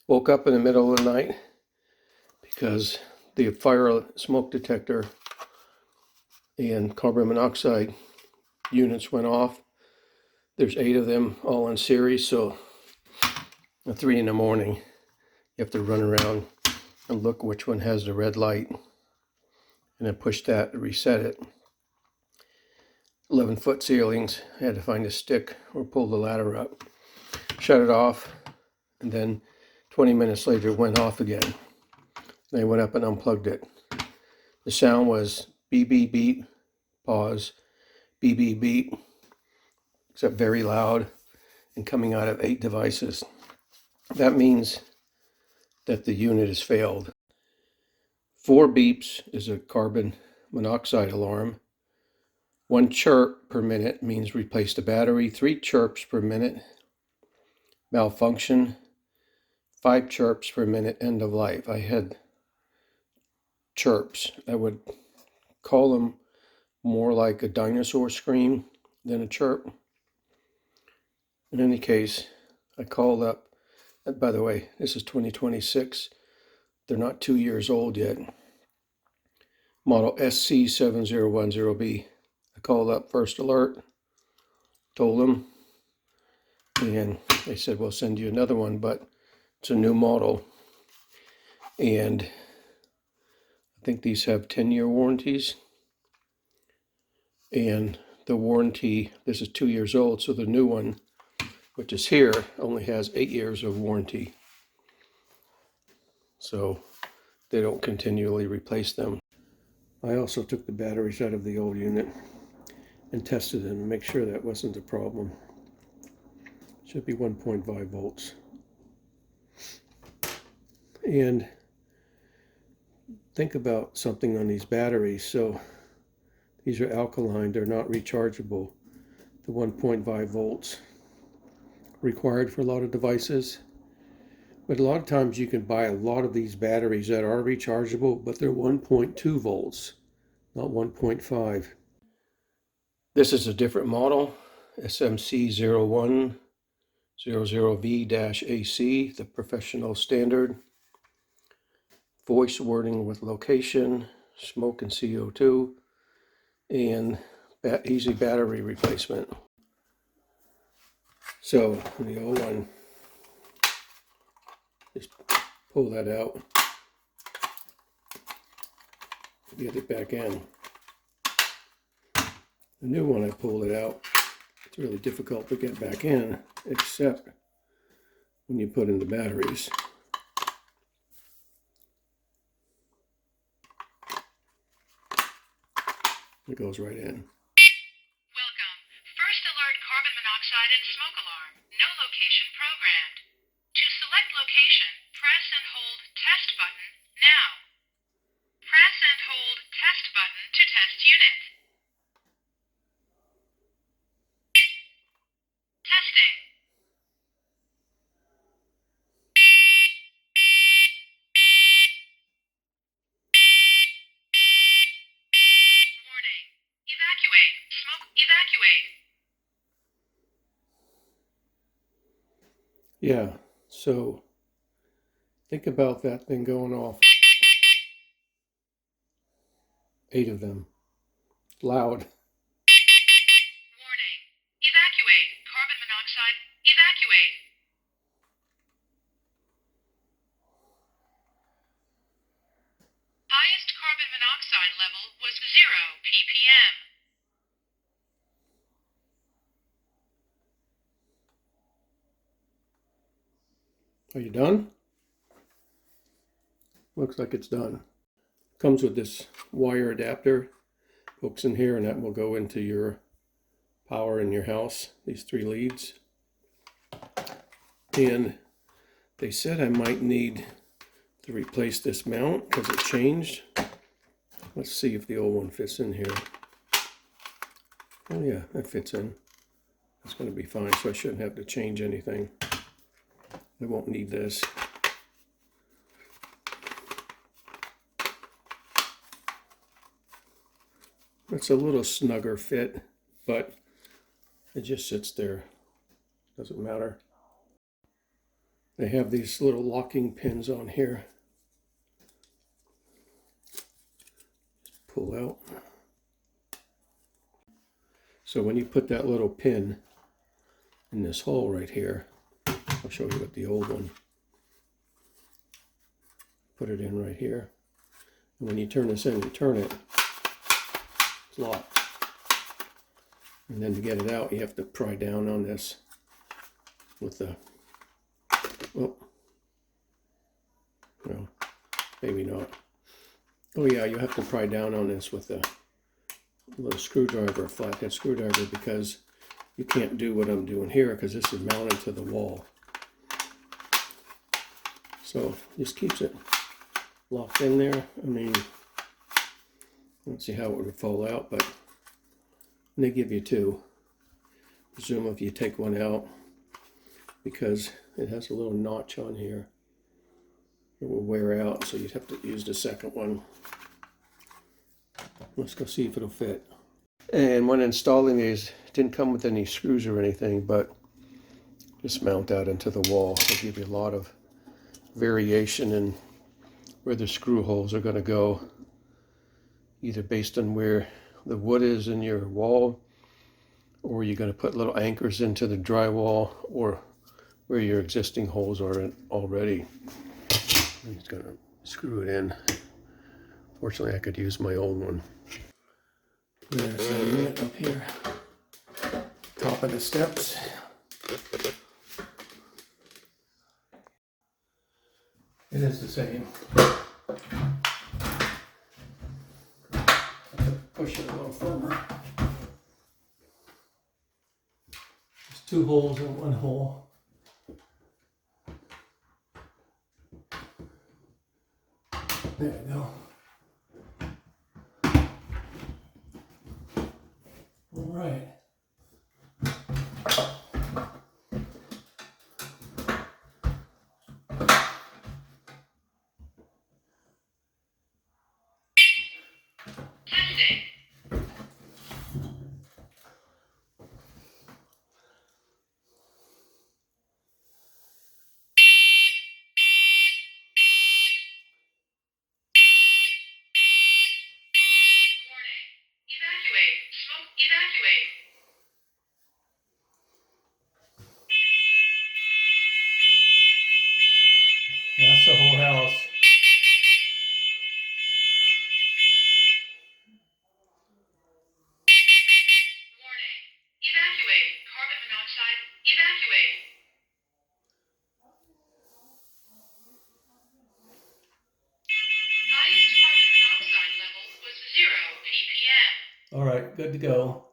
Woke up in the middle of the night because the fire smoke detector and carbon monoxide units went off. There's 8 of them all in series, so at 3 in the morning you have to run around and look which one has the red light and then push that to reset it. 11-foot ceilings. I had to find a stick or pull the ladder up, shut it off, and then 20 minutes later it went off again. Then I went up and unplugged it. The sound was beep, beep, beep, pause, beep, beep, beep, except very loud and coming out of 8 devices. That means that the unit has failed. 4 beeps is a carbon monoxide alarm. 1 chirp per minute means replace the battery. 3 chirps per minute, malfunction. 5 chirps per minute, end of life. I had chirps. I would call them more like a dinosaur scream than a chirp. In any case, I called up, and by the way, this is 2026. They're not 2 years old yet. Model SC7010B. I called up First Alert, told them, and they said, we'll send you another one, but it's a new model. And I think these have 10-year warranties. And the warranty, this is 2 years old, so the new one, which is here, only has 8 years of warranty. So they don't continually replace them. I also took the batteries out of the old unit and tested them to make sure that wasn't a problem. Should be 1.5 volts. And think about something on these batteries. So these are alkaline, they're not rechargeable. The 1.5 volts required for a lot of devices. But a lot of times you can buy a lot of these batteries that are rechargeable, but they're 1.2 volts, not 1.5. This is a different model, SMC0100V-AC, the professional standard. Voice wording with location, smoke and CO2, and easy battery replacement. So the old one, just pull that out, get it back in. The new one, I pulled it out. It's really difficult to get back in, except when you put in the batteries. It goes right in. Welcome. First alert carbon monoxide and smoke alarm. No location programmed. To select location, press and hold test button now. Press and hold test button to test unit. Testing. Warning. Evacuate. Smoke. Evacuate. Yeah, so think about that thing going off. 8 of them. Loud. Warning. Evacuate. Carbon monoxide. Evacuate. Highest carbon monoxide level was 0 ppm. Are you done? Looks like it's done. Comes with this wire adapter, hooks in here, and that will go into your power in your house, these 3 leads. And they said I might need to replace this mount because it changed. Let's see if the old one fits in here. Oh yeah, that fits in. That's going to be fine, so I shouldn't have to change anything. I won't need this. It's a little snugger fit, but it just sits there. Doesn't matter. They have these little locking pins on here. Pull out. So when you put that little pin in this hole right here, I'll show you with the old one. Put it in right here. And when you turn this in, you turn it, it's locked. And then to get it out, you have to pry down on this with the, oh, no, maybe not. Oh yeah, you have to pry down on this with a little screwdriver, a flathead screwdriver, because you can't do what I'm doing here because this is mounted to the wall. So this keeps it locked in there. I mean, I don't see how it would fall out, but they give you two. Presume if you take one out, because it has a little notch on here, it will wear out, so you'd have to use the second one. Let's go see if it'll fit. And when installing these, it didn't come with any screws or anything, but just mount that into the wall. It'll give you a lot of variation in where the screw holes are going to go, either based on where the wood is in your wall, or you're going to put little anchors into the drywall, or where your existing holes are already. I'm just going to screw it in. Fortunately, I could use my old one. There's a unit up here, top of the steps. It is the same. Push it a little firmer. There's two holes in one hole. There we go. All right. Testing. Warning. Evacuate. Smoke evacuate. That's the whole house. Warning. Evacuate. Carbon monoxide. Evacuate. Highest carbon monoxide level was 0 ppm. All right, good to go.